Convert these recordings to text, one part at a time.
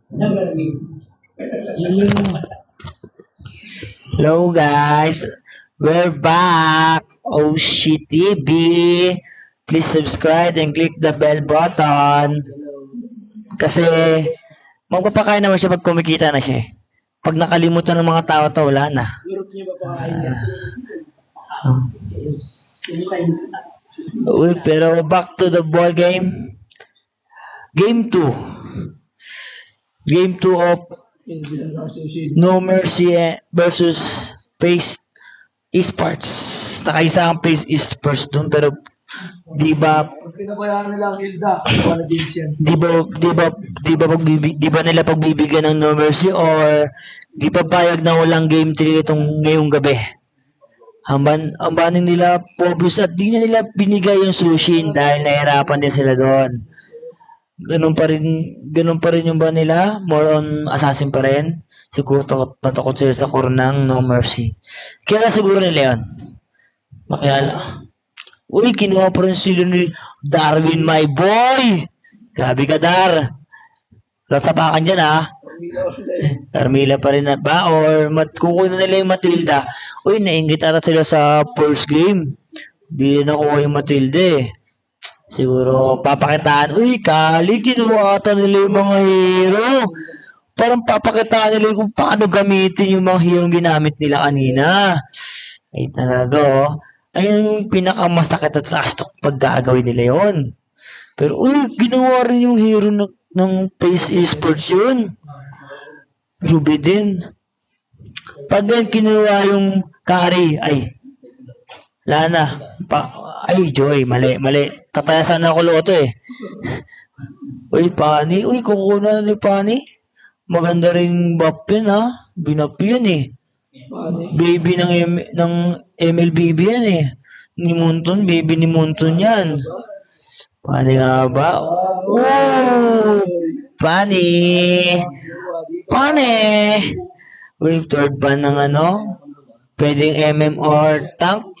Hello guys, we're back. Oshi TV. Please subscribe and click the bell button. Kasi magpapakain naman siya pag kumikita na siya. Pag nakalimutan ng mga tao to, wala na. Uy, pero back to the ball game. Game 2. Game 2 of No Mercy versus Pace Esports. Nakaisa ang Pace Esports dun, pero di ba pinabayaan nila ang Hilda, wala din yan. di ba nila pagbibigyan ng No Mercy or di pa payag na walang game 3 itong ngayong gabi? Ang baning nila Pobus at di na nila binigay yung Sushin dahil nahirapan din sila doon. Ganun pa rin yung ba nila? More on assassin pa rin. Siguro natakot sila sa core ng No Mercy. Kaya siguro nila yun. Makilala. Uy, kinuha pa rin sila ni Darwin, my boy! Grabe ka, Dar. Sasapakan dyan, ha? Carmila pa rin na ba? Or kukunin nila yung Matilda. Uy, nainggit ata sila sa first game. Di na nakuha yung Matilda eh. Siguro papakitaan. Uy, kali, kinuha ata nila yung mga hero. Parang papakitaan nila kung paano gamitin yung mga hero ginamit nila kanina. Ay talaga, oh. Ayun yung pinakamasakit at trash talk pag gagawin nila yon. Pero uy, ginawa rin yung hero ng Pace Esports yun. Ruby din. Pag yan kinuha yung carry, ay, Lana, ay, Joy, mali. Tatayasan na ako loto eh. Uy, Pani, kukuha na ni Pani. Maganda rin buff yan ha. Binap yan eh. Baby ng MLBB yan eh. Baby ni Munton yan. Pani nga ba? Oh! Pani! Uy, third ban ng ano? Pwedeng MM or tank.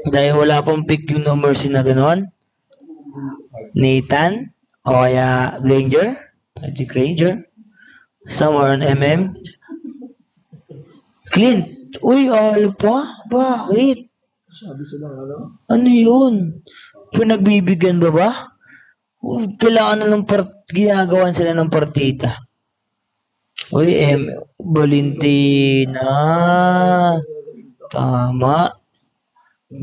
Dahil wala pong pick yung No Mercy na gano'n. Nathan. O kaya Granger. Pwede Granger. Somewhere on MM. Clint. Uy, Alpha? Bakit? Ano yun? Pinagbibigyan ba? Uy, kailangan na ng ginagawan sila ng partita. Uy, Valentina. Tama.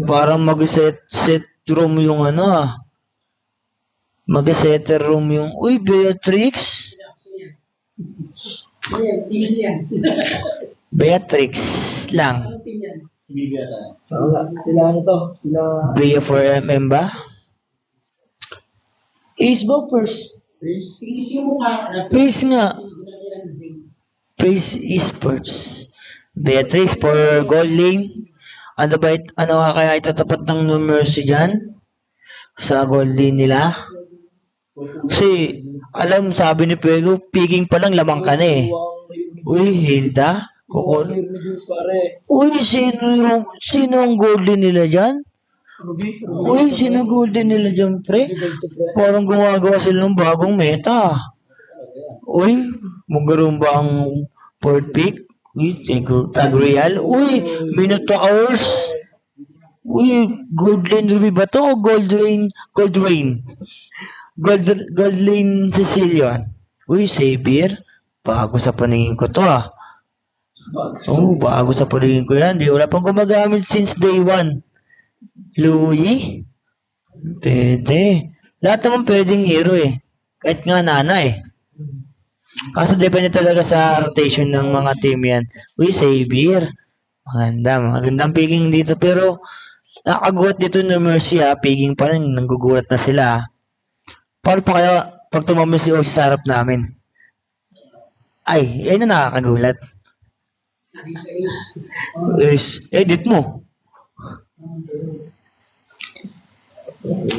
Parang mag-set room yung ano. Mag-setter room yung... Uy, Beatrix. Beatrix lang. Sila ano to? Sila... Bea for MM ba? Ace ba first? Pace nga. Pace Esports. Beatrix for gold lane. Ano nga kaya itatapat ng No Mercy dyan? Sa gold lane nila? Kasi, sabi ni Pego, picking pa lang lamang ka na eh. Uy, Hilda? Uy, sino ang gold lane nila dyan? Uy, sino gold lane nila dyan, pre? Parang gumagawa sila ng bagong meta. Uy, magaroon ba ang fourth pick? Uy, Tagreal. Uy, Minotaurs. Uy, gold lane Ruby ba to o gold lane Cecilian. Uy, Xavier. Bago sa paningin ko to ah. Bago sa paningin ko yan. Wala pang gumagamit since day 1. Louis. Pwede. Lahat naman pwedeng hero eh. Kahit nga Nana eh. Kaso depende talaga sa rotation ng mga team yan. Uy, Xavier. Magandang picking dito. Pero, nakagulat dito No Mercy ha. Picking pa rin. Nanggugulat na sila ha. Paano pa kaya pag tumami si Osi sa harap namin? Ay, yan na nakakagulat. Edit mo.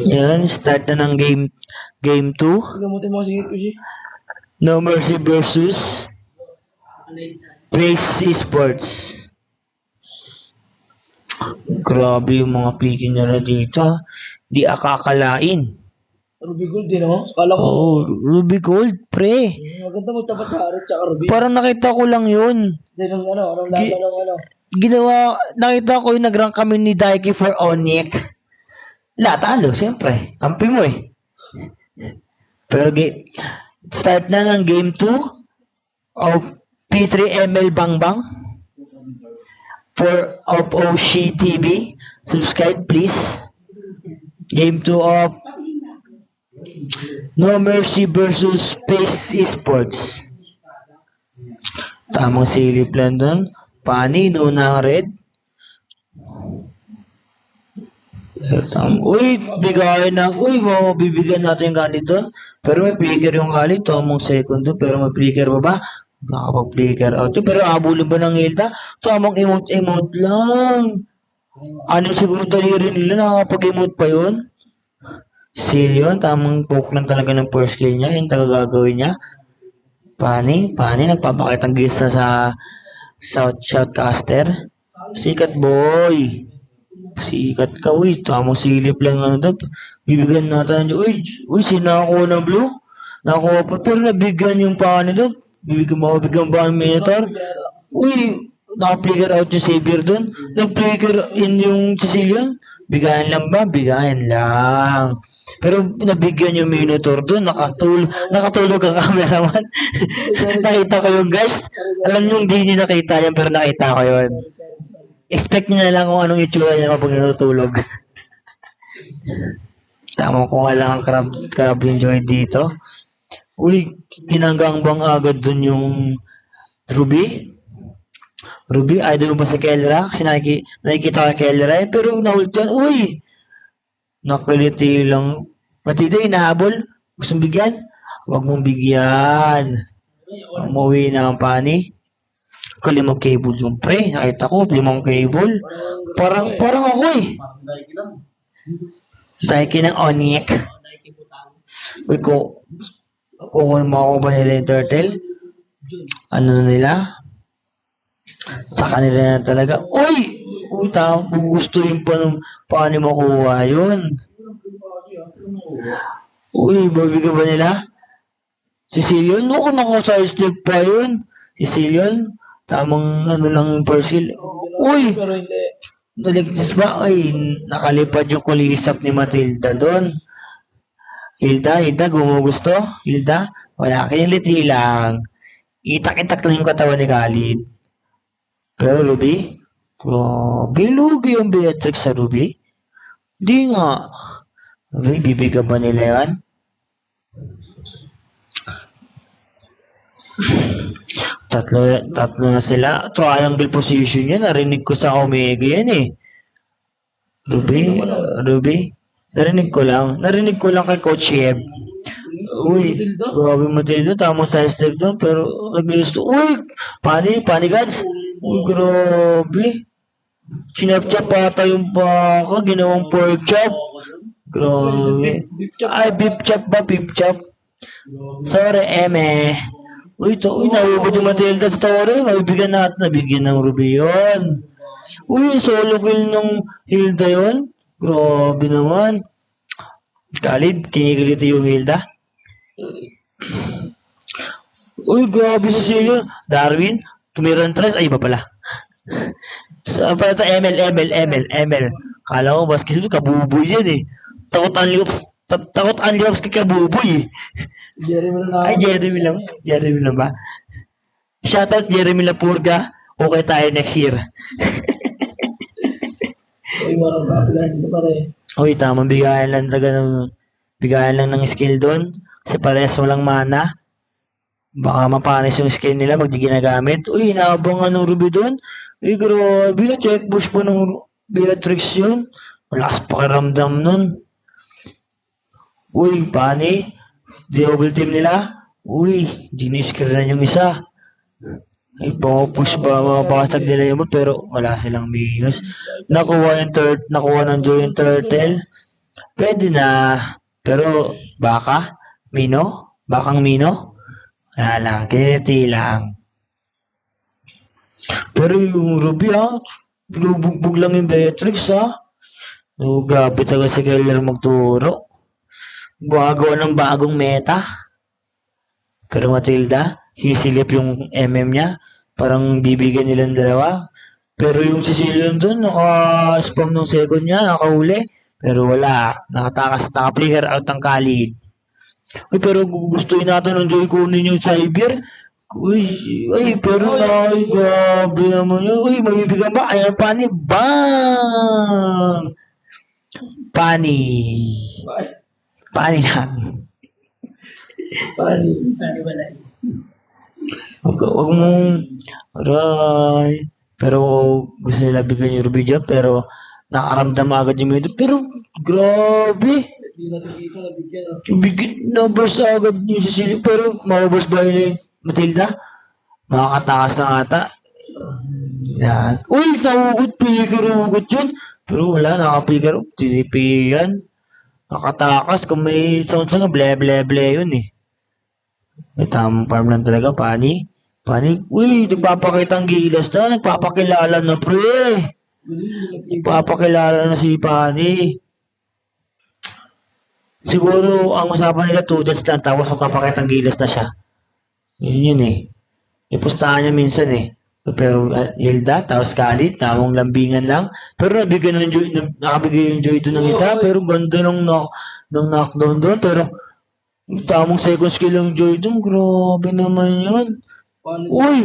Yan, start na ng game 2. Gamutin mo sige ko siya. No Mercy versus Pace Esports. Grabe yung mga picking nila dito. Di akakalain. Ruby Gold din, no? Kala ko. Ruby Gold. Pre, Maganda mo tapat Harit tsaka Ruby. parang nakita ko lang yun. Hindi, anong laban ng ano. Ginawa, nakita ko yung nag-rank kami ni Daiki for Onyek. Talo, siyempre. Kampi mo eh. Pero start na ng game 2 of P3ML Bangbang for of Oshi TV. Subscribe please. Game 2 of No Mercy versus Space Esports. Tamang silip lang dun. Pani, no na red. Uy, bigay na. Uy, bibigyan natin yung galit doon. Pero may flicker yung galit. Tamang second doon. Pero may flicker ba ba? Nakapag-flicker out. Pero abulin ba ng Hilda? Tamang emote lang. Ano siguro daliri nila? Nakapag-emote pa yun? Yun. Tamang poke lang talaga ng first kill niya. Yung taga gagawin niya. Pani, nagpapakitang gista sa Shoutcaster. Sikat boy. Sikat ka, uy. Tamang silip lang ano daw. Bibigyan natin. Uy, sinako ng blue. Nakuha pa. Pero nabigyan yung paano daw. Bibigyan ba ang Minotaur? Uy, naka-flicker out yung Savior dun. Nag-flicker in yung Sicilian. Bigayan lang ba? Bigayan lang. Pero nabigyan yung Minotaur dun. Nakatulog ang cameraman. Nakita ko yung guys. Alam nyo, hindi niyo nakita yan, pero nakita ko yun. Expect nyo na lang kung anong itsura niya kapag natutulog. Tama ko nga lang ang crab enjoy dito. Uy, ginanggangbang agad dun yung Ruby. Idol mo ba si Kelra? Kasi nakikita ko Kelra eh, pero na-ult yan. Uy! Nakaliti lang. Matida, inahabol. Gusto mong bigyan? Huwag mong bigyan. Umuwi na ang pani. Kalimang cable yung pre. Nakita ko, 5 cable. Parang ako eh. Daiki ng Onyek. Uy, kung mo ako ba nila yung turtle? Ano na nila? Sa kanila na talaga. Uy! Gusto yung paano makuha yun? Uy, babigyan ba nila? Sicilian? Naku, naka-side step pa yun. Sicilian? Tamang ano lang yung first kill. Uy! Pero hindi. Naligtas ba? Ay, nakalipad yung kulisap ni Matilda doon. Hilda, gumugusto? Hilda, wala kiniliti lang. Itak-itak lang yung katawan ni Khalid. Pero Ruby, bilugi yung Beatrix sa Ruby. Di nga. Ruby, bibigyan ba nila yan? Tatlo na sila. Triangle position yan. Narinig ko sa Omega yan eh. Ruby. Narinig ko lang kay Coach Yeb. Uy, grabe Matilda. Tamang side step doon. Pero nag-gusto. Uy, pani guys. Uy, grabe. Chinap-chap ata yung baka. Ginawang pork chop. Grabe. Ay, beef chop ba? Beef chop. Sorry, Eme. Uy, nahubod yung Matilda sa Torre. Mabibigyan natin. Nabigyan ng Ruby yun. Uy, solo kill ng Hilda yun. Grabe naman. Khalid, kinikiliti yung Hilda. Uy, grabe sa Celia. Darwin, tumiran tres. Ay, iba pala. Saan pala ito? ML. Kala ko, baskis mo, kabuboy yan eh. Takot ang liwaps kay kabuboy eh. Jeremy lang ba? Shoutout Jeremy Lapurga. Okay tayo next year. Uy, marang kapilan dito pare. Uy, tamang bigayan lang ng skill doon. Kasi parehas walang mana. Baka mapanis yung skill nila pag di ginagamit. Uy, inaabangan ng Ruby doon. Uy, grabe na check push po ng Beatrix yun. Malakas pakiramdam nun. Uy, pani. Double team nila. Uy, diniskill na yung isa. Ay, push ba mapapasag nila yung pero wala silang minus. Nakuha ng Joy yung turtle. Pwede na. Pero bakang Mino? Wala lang, kiniti lang. Pero yung Ruby binubugbog lang yung Beatrix Gabit agad si Keller magturo. Gagawa ng bagong meta. Pero Matilda, sisilip yung MM niya. Parang bibigyan nilang dalawa. Pero yung Cecilion doon, naka-spam ng second niya, nakahuli. Pero wala. Nakatakas, naka-flicker out ang Khalid. Uy, pero gustuin natin ng Joy kunin yung Cyber. Uy, ay, pero ay, grabe naman yun. Uy, mabibigyan ba? Ayan, Pani. Bang! Pani. Pani lang. Paano? Paano wala? Huwag mong, aray. Pero gusto nila bigyan yung Ruby Jump, pero nakaramdam agad yung medyo. Pero grabe. Hindi natin dito nabigyan. Bigyan, numbers agad yung Cecilia. Pero maubos ba yun yung Matilda? Makakatakas na ata. Yan. Uy, nahugot, piker-hugot yun. Pero wala, naka-piker. TDP yan. Nakatakas. Kung may sounds nga, ble-ble-ble yun eh. May tamang farm lang talaga, Pani. Pani, uy, nagpapakita ang gilas na. Nagpapakilala na, pre. Nagpapakilala na si Pani. Siguro, ang usapan nila 2 dots lang, tapos magpapakita ang gilas na siya. Yun eh. Ipustahan niya minsan eh. Pero Hilda, tapos Khalid, tamang lambingan lang. Pero nabigyan ng joy, nakabigay yung joy doon ng isa. Pero ganda ng knockdown doon. Pero tamang second skill yung joy doon. Grabe naman yun. Uy,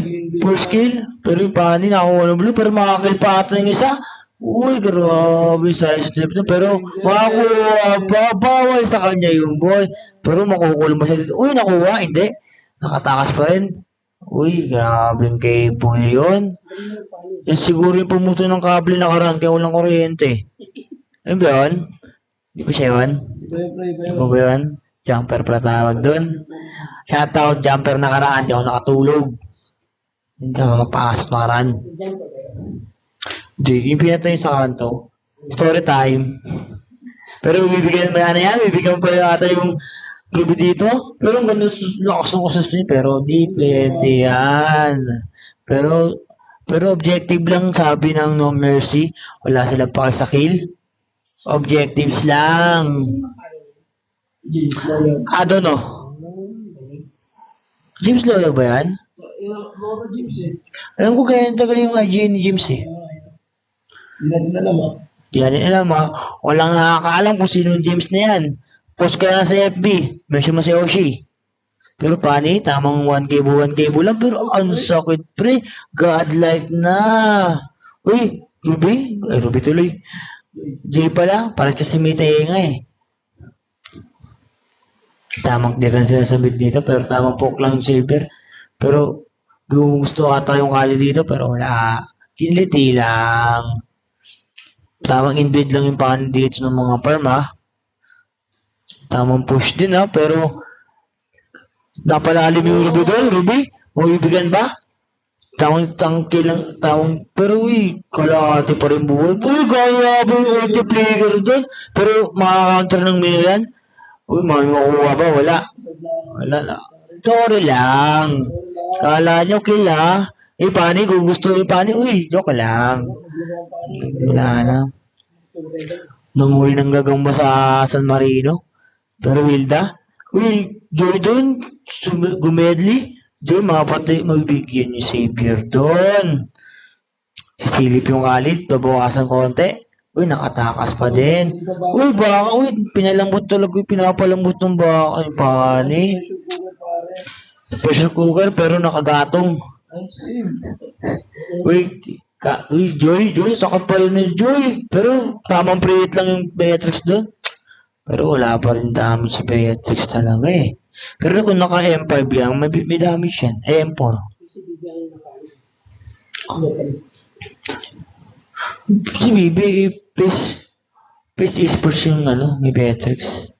first skill. Pero yung Pani, nakakuha ng blue. Pero makakill pa ata yung isa. Uy, grabe side step na. Pero makakuha pa. Bawal sa kanya yung boy. Pero makukuha ba siya dito? Uy, nakuha. Hindi. Nakatakas pa rin. Uy, grabe yung cable yun. Yan siguro yung pumuto ng kable nakaraan kaya walang kuryente. Ano ba yun? Di ba siya yun? Ano ba yun? Jumper pala tawag doon. Shoutout, jumper nakaraan. Di ako nakatulog. Hindi ako mapasok nakaraan. Di, yung pinatay sa kanto. Story time. Pero bibigyan mo yan. Bibigyan mo pa yata yung Ruby dito, pero ang ganda lakas ng kusas niya, pero di pwede yan. Pero objective lang sabi ng No Mercy, wala silang paki sa kill. Objectives lang. I don't know. James Loyo ba yan? Alam ko ganyan tagal yung IG ni James eh. Hindi natin alam ah. Di natin alam ha. Walang nakakaalam kung sino yung James na yan. Post ka na sa FB. Mention mo si Oshi. Pero Pani, tamang 1K lang. Pero ang sakit pre. Godlike na. Uy, Ruby? Ay, Ruby tuloy. J pala. Paras kasi may tainga eh. Tamang di rin sila sa mid dito. Pero tamang poke lang yung silver. Pero gusto ata yung kali dito. Pero wala. Kinliti lang. Tamang invade lang yung Pani dito ng mga farm ha. Tamang push din ha, pero napalalim yung Ruby doon, Ruby? Mabibigyan ba? Tamang tangke lang, pero uy, kalahati pa rin buhay. Uy, gaya ba yung multiplayer doon? Pero makaka-counter ng Milan? Uy, makukuha ba? Wala. Wala na. Sorry lang. Kala nyo kila. Eh, Pani, kung gusto yung Pani, uy, joke lang. Wala na. Nanguwi ng gagamba sa San Marino. Pero Hilda, uy, Joy doon, gumedli. Joy, mabigyan yung Xavier doon. Sisilip yung Khalid, babawasan konti. Uy, nakatakas pa din. Uy, baka, uy, pinalambot talaga, pinapalambot ng baka, ay, Pani. Pressure cooker, pero nakagatong. Uy, Joy, sakit pa rin ni Joy. Pero tamang pre-hit lang yung Beatrix doon. Pero wala pa rin damage si Beatrix talaga eh. Pero kung naka M5 yan, may damage yan. M4. Si Bibi, please esports yung may Beatrix.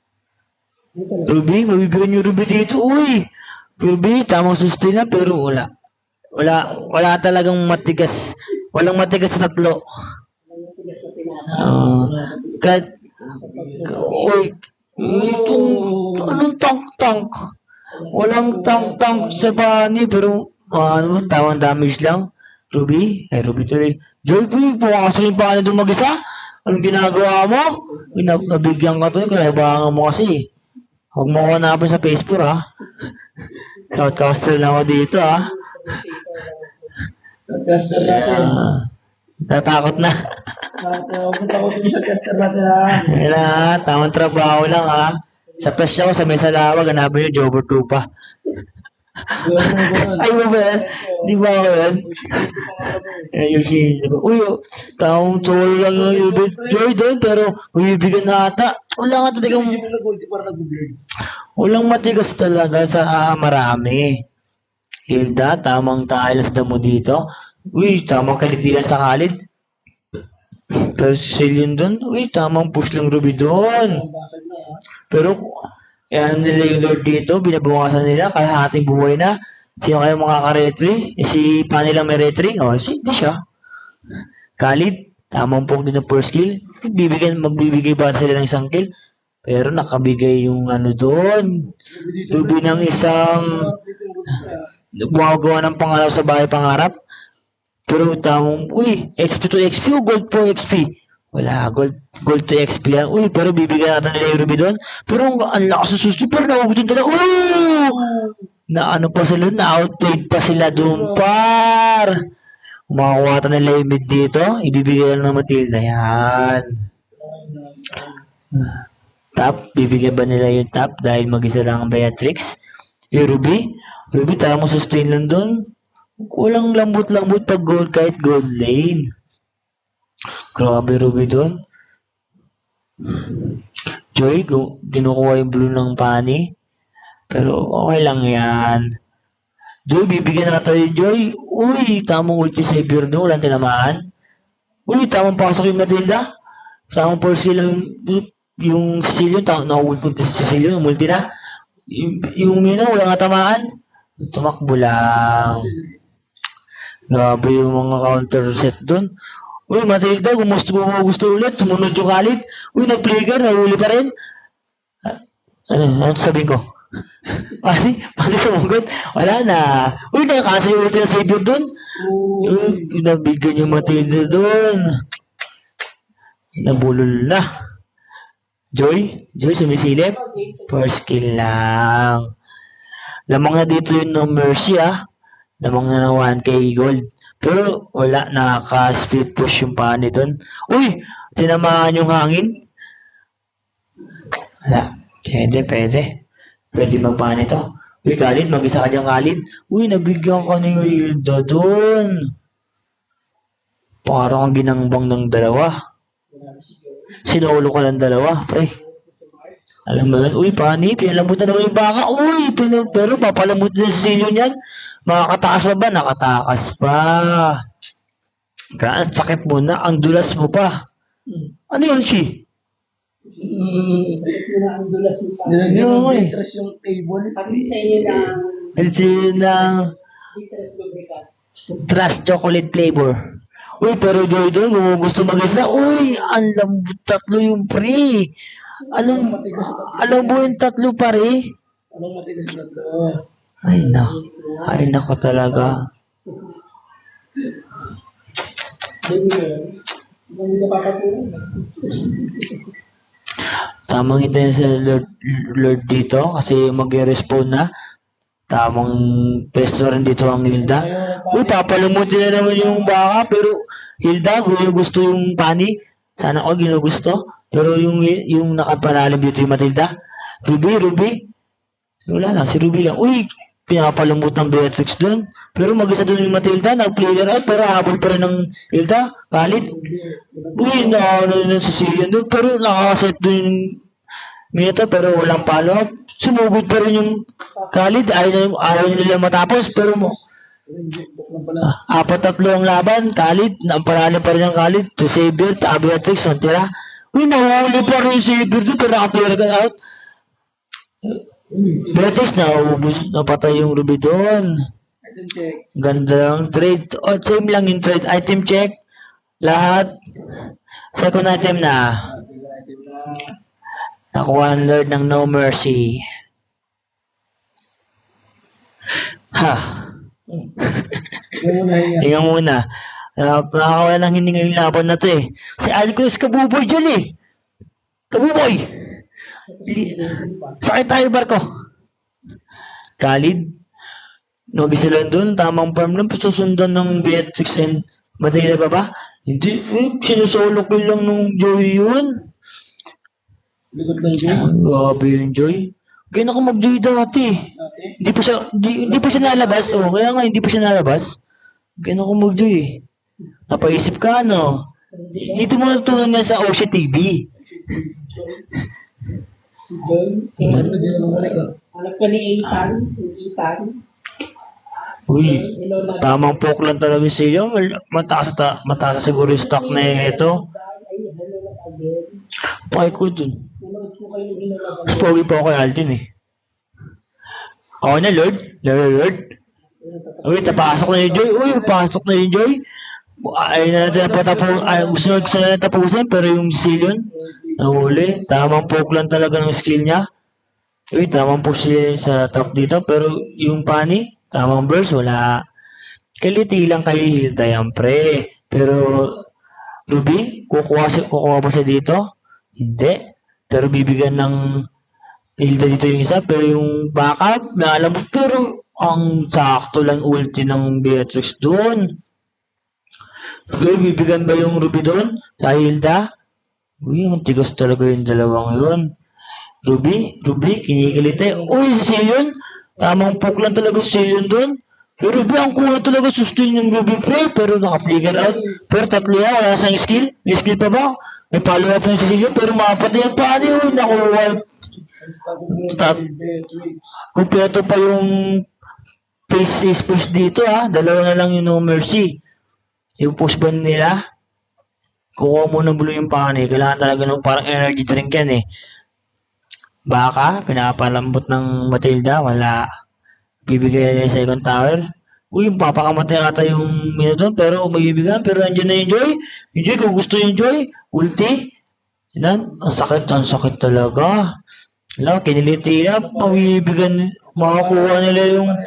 Ruby, mabibigyan yung Ruby dito. Uy! Ruby, tamang sustain na pero wala. Wala talagang matigas. Walang matigas na tatlo. Kahit uy, anong tank? Walang tank sa Pani, pero tawang damage lang. Ruby? Ay, Ruby tuloy. Joy, pumakas yung Pani doon mag-isa? Anong ginagawa mo? Nabigyan ka to, kaya baka mo kasi. Huwag mo ko hanapin sa Facebook ha. Outcaster lang ako dito, ah. Caster natin. Natakot na. Takot yung sa caster natin ha. Ayun na, tamang trabaho lang, ha. Sa press ako, sa may salawag, hanapin yung Jober 2 pa. Ay, ba ba yan? Di ba ako yan? Yung si... Uy, taong solo lang yung Joy doon, pero bibigyan na ata. Wala nga talagang... Walang matigas talaga sa marami. Hilda, tamang tiles na mo dito. Uy, tamang kalitilan sa Khalid. Pero si Cillian doon, uy, tamang push lang Ruby doon. Pero, yan nila yung Lord dito, binabawasan nila, kaya ating buhay na. Sino kayo makaka-retry? Si Pani lang may retry? O, hindi siya. Khalid, tamang poke din ng first kill. Magbibigay ba sila ng isang kill? Pero nakabigay yung ano doon. Ruby ng isang gumagawa ng pangalaw sa bahay pangarap. Pero tamang, uy, XP to XP o gold for XP? Wala, gold to XP yan. Uy, pero bibigyan natin nila yung Ruby doon. Pero ang lakas sa susi, pero nakukutin nila. Uy! Na ano pa sila, na-outplayed pa sila doon, par. Makakuha nila yung mid dito, ibibigyan ng Matilda. Yan. Top, bibigyan ba nila yung top dahil mag-isa lang ang Beatrix? Yung Ruby? Ruby, tamang sustain lang doon. Kulang lambot-lambot pag gold kahit gold lane. Grabe Ruby doon. Joy, kinukuha yung blue ng Pani. Pero okay lang yan. Joy, bibigyan natin yung Joy. Uy, tamang ulti savior doon. Walang tinamaan. Uy, tamang pasok yung Matilda. Tamang force kill yung Sicilian. Nakawulpun si Sicilian. Multi na. Yung Mina, wala nga tamaan. Tumakbo lang. Grabe yung mga counter set doon. Uy, Matilda, gusto ulit. Sumunod yung Khalid. Uy, nag-trigger, nahuli pa rin. Ano sabihin ko? Pati sumugod. Wala na. Uy, nakakasa yung ulti na savior doon. Uy, pinabigyan yung Matilda doon. Nabulol na. Joy, sumisilip. First kill lang. Lamang na dito yung No Mercy, ah. Lamang na ng 1k gold. Pero wala, nakaka-speed push yung Pani doon. Uy! Tinamaan yung hangin. Wala. Pwede. Pwede mag-Pani to. Uy, Khalid, mag-isa ka dyan, Khalid. Uy, nabigyan ka ng Hilda doon. Parang ang ginangbang ng dalawa. Sinolo ka ng dalawa, pre. Alam mo yun? Uy, Pani, pinalambot na naman yung baka. Uy, pero papalambot na sa silyo niyan. Makakatakas pa ba? Nakatakas pa. Kaya sakit mo na. Ang dulas mo pa. Ano yun, Shi? Nilagyan ng interest yung table. Kasi ng Trust chocolate flavor. Uy, pero Joy doon, gusto mag-isa. Uy, ang lambot, tatlo yung pre. Alam mo yung tatlo pare? Anong matigas na to? Ay nako talaga. Tamang hintayin sa Lord dito kasi mag-respawn na. Tamang pesto rin dito ang Hilda. Uy, papalamutin na naman yung baka pero Hilda, gusto yung Pani. Sana all ginugusto. Pero yung nakapalalim dito yung Matilda. Ruby. Wala lang, si Ruby lang. Uy, pinapalambot ng Beatrix doon. Pero mag-isa doon yung Matilda, nag-player out, pero habol pa rin ng Hilda, Khalid. Uy, na Sicilian doon, pero nakakaset doon yung Minito, pero walang follow-up. Sumugod pa rin yung Khalid, ayaw nila matapos, pero 4-3 ang laban, Khalid, namparalan pa rin ang Khalid, to Xavier, to Beatrix, tira. Uy, nahuli pa rin yung Xavier doon, pero naka-player out. Beatrix, napatay yung Ruby doon. Ganda lang trade. Same lang yung trade. Item check. Lahat. Second item na. Nakuha ang Lord ng No Mercy. Hinga muna. Nakakawa ng hindi ngayong laban na to eh. Si Alcos kabuboy dyan eh. Kabuboy! Sakit tayo barko. Khalid, Nobi sila doon, tamang farm lang, susundan ng Beatrix and Matilda ba ba? Hindi, sinusolo ko lang nung Joy yun. Likod ng Joy. Grabe yung Joy. Kaya ako mag-Joy dati. Dati. Hindi pa siya nalabas. Oh, kaya nga, hindi pa siya nalabas. Kaya ako mag-Joy eh. Napaisip ka, ano? Dito mo natutunan nga sa OCTV. Si Joy. Ano din naman balik ah. Anak ko ni Ethan. Uy, tamang poke lang talaga siya. Mataas siguro yung stock na ito. Pakay ko dun. Mas pogi pa ako kay Altin eh. Ako na, Lord. Lord. Uy, tapasok na yung Joy. Uy, pasok na yung Joy. Ay na natin gusto na tapusin, pero yung Zillion, nahuli. Tamang poke lang talaga ng skill niya. Uy, tamang poke siya sa top dito, pero yung Pani, tamang burst, wala. Kaliti lang kay Hilda yan, pre. Pero, Ruby, kukuha ba siya dito? Hindi. Pero bibigyan ng Hilda dito yung isa, pero yung backup, alam mo, pero ang sakto lang ulti ng Beatrix doon. Okay, bibigyan ba yung Ruby doon? Sa Hilda? Uy, ang tigas talaga yung dalawang yun. Ruby, kinikilite. Uy, si Zillion, tamang poke lang talaga si Zillion doon. Pero Ruby, ang kulang talaga sustain yung Ruby pre, pero naka-flicker out. Pero tatlo yan, wala siyang skill. May skill pa ba? May follow up na si Zillion, pero mapatay ang paano yun. Naku, stop. Kumpleto pa yung face is push dito ha. Dalawa na lang yung No Mercy. Yung push ban nila, kukuha mo ng blue yung Pani. Kailangan talaga ng parang energy drink yan eh. Baka, pinapalambot ng Matilda, wala. Bibigay niya sa second tower. Uy, papakamatay ata yung mino doon, pero magbibigyan. Pero andyan na yung Joy. Yung Joy, kung gusto yung Joy, ulti. Yan, ang sakit talaga. Alam, kiniliti na, mabibigyan, makakuha nila yung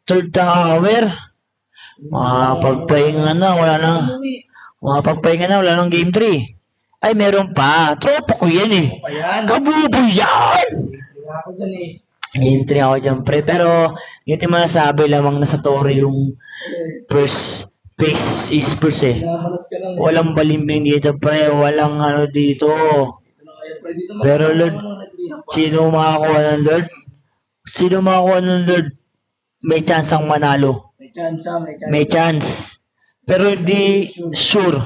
third tower. Mapagpahinga na, wala nang game 3. Ay, meron pa. Tropa ko yan eh. Ayan. Kabubo yan! Hindi ako dyan eh. Game 3 ako dyan, pre. Pero, hindi mo nasabi lamang nasa Tori yung first face esports eh. Pinamalas ka lang. Walang balimbing dito, pre. Walang ano dito. Ito na kaya, pre, dito Pero, Lord, mag-3 sino makakuha ng Lord? Sino makakuha ng Lord? May chance ang manalo. May chance. Pero hindi sure.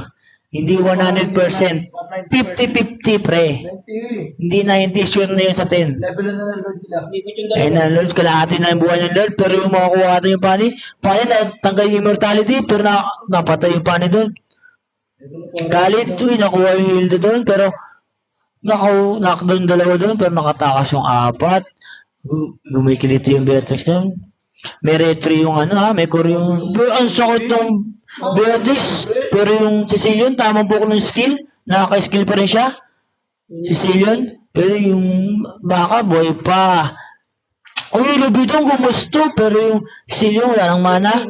Hindi 100%. 50-50 pre. 90. Hindi 90 sure na yun sa 10. Level na ng Lord nila. Ayun na Lord, kalahati na yung buhay ng Lord. Pero yung makakuha natin yung Pani na tanggal yung immortality. Pero napatay yung Pani doon. Galit to, nakuha yung Hilda doon. Pero knockdown dalawa doon. Pero nakatakas yung 4. Gumikilito yung Beatrix doon. May retry yung may core yung... Pero ang sakit ng Beatrix. Pero yung si Zillion, tamang buko ng skill. Nakaka-skill pa rin siya. Si Zillion. Pero yung baka, boy pa. Uy, Ruby doon, gumusto. Pero yung Zillion, walang mana.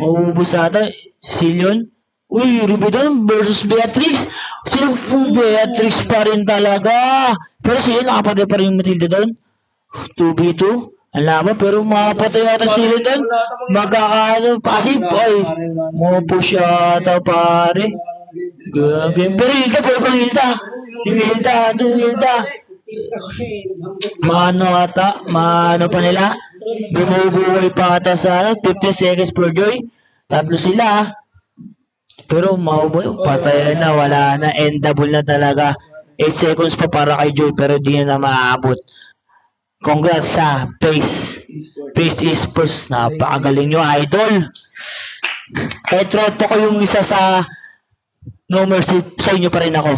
Mauubos ata. Si Zillion. Uy, Ruby doon versus Beatrix. Sino po Beatrix pa rin talaga. Pero Zillion, nakapatay pa rin yung Matilda doon. 2v2. Alam mo, pero makapatay yata sila doon. Magkakaano, passive. Ay, push yata, pare. Pero Hilda, pwede Hilda. Yung Hilda. Mano pa nila. Bumubuhay pa ata sa 50 seconds per Joy. Tatlo sila. Pero mabubuhay, patay na, wala na. Endable na talaga. 8 seconds pa para kay Joy, pero di na maaabot. Congrats sa Pace Esports. Napakagaling nyo, idol. Kahit tropa ko yung isa sa No Mercy, sa inyo pa rin ako.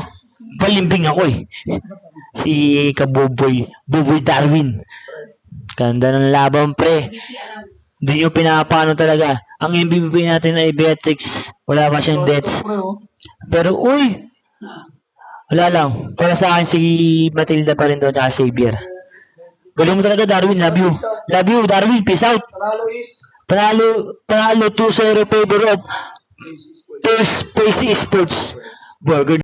Palimbing ako eh. Si Kabuboy Darwin. Ganda ng laban, pre. Hindi nyo pinapano talaga. Ang MVP natin ay Beatrix. Wala pa siyang deaths. Pero, wala lang. Para sa akin, si Matilda pa rin doon at Xavier. Galing mo talaga, Darwin. Love you. Love you, Darwin. Peace out. Panalo 2-0 favor of Pace Esports. Burger